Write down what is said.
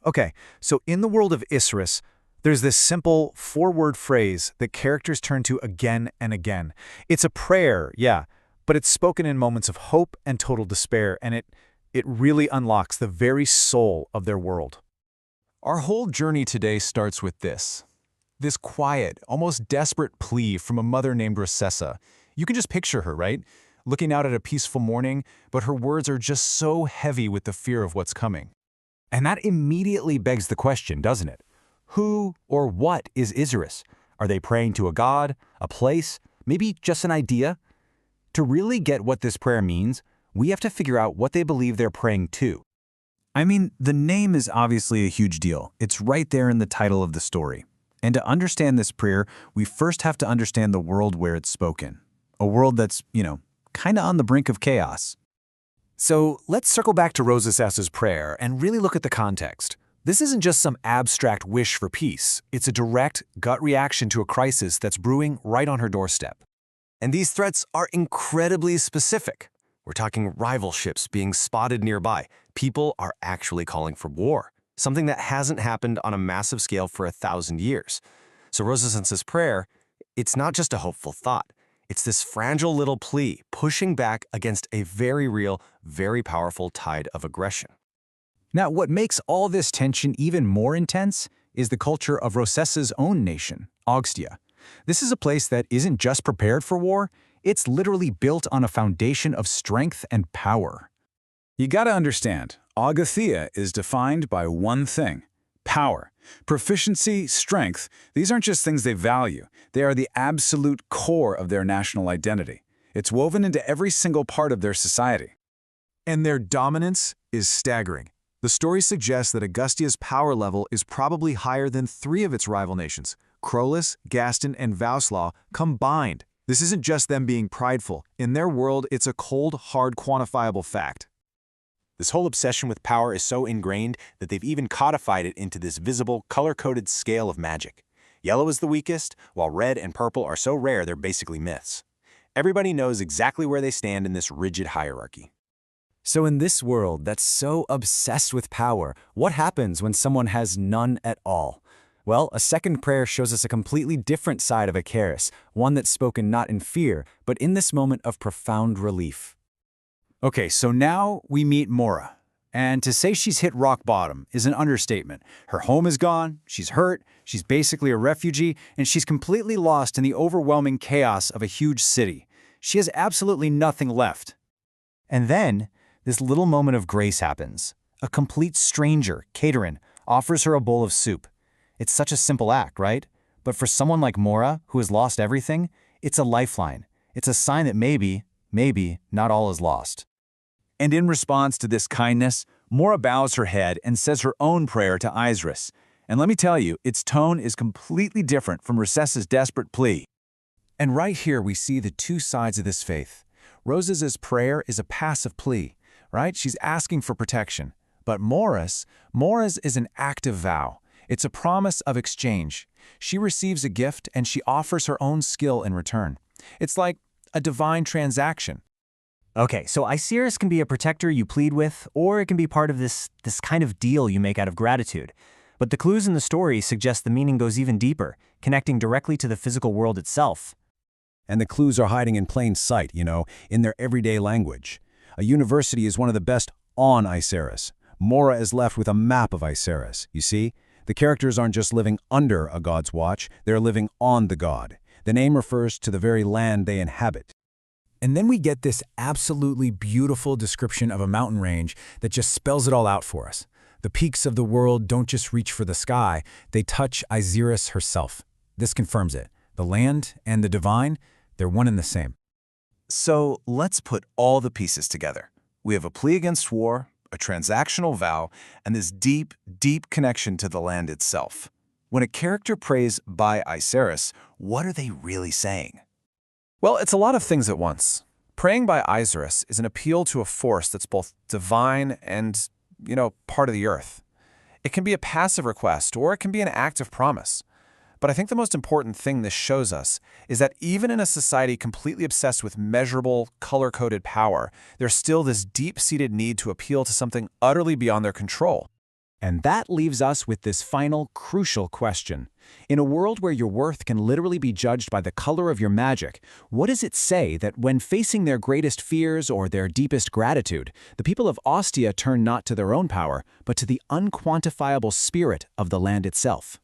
Okay, so in the world of Iseris, there's this simple four-word phrase that characters turn to again and again. It's a prayer, yeah, but it's spoken in moments of hope and total despair, and it really unlocks the very soul of their world. Our whole journey today starts with this quiet, almost desperate plea from a mother named Rosessa. You can just picture her, right? Looking out at a peaceful morning, but her words are just so heavy with the fear of what's coming. And that immediately begs the question, doesn't it? Who or what is Iseris? Are they praying to a god, a place, maybe just an idea? To really get what this prayer means, we have to figure out what they believe they're praying to. I mean, the name is obviously a huge deal. It's right there in the title of the story. And to understand this prayer, we first have to understand the world where it's spoken. A world that's, kind of on the brink of chaos. So let's circle back to Rosessa's prayer and really look at the context. This isn't just some abstract wish for peace. It's a direct, gut reaction to a crisis that's brewing right on her doorstep. And these threats are incredibly specific. We're talking rival ships being spotted nearby. People are actually calling for war, something that hasn't happened on a massive scale for 1,000 years. So Rosessa's prayer, it's not just a hopeful thought. It's this fragile little plea pushing back against a very real, very powerful tide of aggression. Now, what makes all this tension even more intense is the culture of Rosessa's own nation, Ogstia. This is a place that isn't just prepared for war, it's literally built on a foundation of strength and power. You gotta understand, Agathia is defined by one thing: power. Proficiency, strength, these aren't just things they value. They are the absolute core of their national identity. It's woven into every single part of their society. And their dominance is staggering. The story suggests that Augustia's power level is probably higher than 3 of its rival nations, Krolis, Gaston, and Vauslaw combined. This isn't just them being prideful. In their world, it's a cold, hard, quantifiable fact. This whole obsession with power is so ingrained that they've even codified it into this visible, color-coded scale of magic. Yellow is the weakest, while red and purple are so rare they're basically myths. Everybody knows exactly where they stand in this rigid hierarchy. So in this world that's so obsessed with power, what happens when someone has none at all? Well, a second prayer shows us a completely different side of Iseris, one that's spoken not in fear, but in this moment of profound relief. Okay, so now we meet Mora. And to say she's hit rock bottom is an understatement. Her home is gone, she's hurt, she's basically a refugee, and she's completely lost in the overwhelming chaos of a huge city. She has absolutely nothing left. And then, this little moment of grace happens. A complete stranger, Caterin, offers her a bowl of soup. It's such a simple act, right? But for someone like Mora, who has lost everything, it's a lifeline. It's a sign that maybe not all is lost. And in response to this kindness, Mora bows her head and says her own prayer to Iseris. And let me tell you, its tone is completely different from Rosessa's desperate plea. And right here we see the two sides of this faith. Rosessa's prayer is a passive plea, right? She's asking for protection. But Mora's is an active vow. It's a promise of exchange. She receives a gift and she offers her own skill in return. It's like a divine transaction. Okay, so Iseris can be a protector you plead with, or it can be part of this kind of deal you make out of gratitude. But the clues in the story suggest the meaning goes even deeper, connecting directly to the physical world itself. And the clues are hiding in plain sight, in their everyday language. A university is one of the best on Iseris. Mora is left with a map of Iseris, you see? The characters aren't just living under a god's watch, they're living on the god. The name refers to the very land they inhabit. And then we get this absolutely beautiful description of a mountain range that just spells it all out for us. The peaks of the world don't just reach for the sky, they touch Iseris herself. This confirms it. The land and the divine, they're one and the same. So let's put all the pieces together. We have a plea against war, a transactional vow, and this deep, deep connection to the land itself. When a character prays by Iseris, what are they really saying? Well, it's a lot of things at once. Praying by Iseris is an appeal to a force that's both divine and, part of the earth. It can be a passive request, or it can be an act of promise. But I think the most important thing this shows us is that even in a society completely obsessed with measurable, color-coded power, there's still this deep-seated need to appeal to something utterly beyond their control. And that leaves us with this final, crucial question. In a world where your worth can literally be judged by the color of your magic, what does it say that when facing their greatest fears or their deepest gratitude, the people of Ostia turn not to their own power, but to the unquantifiable spirit of the land itself?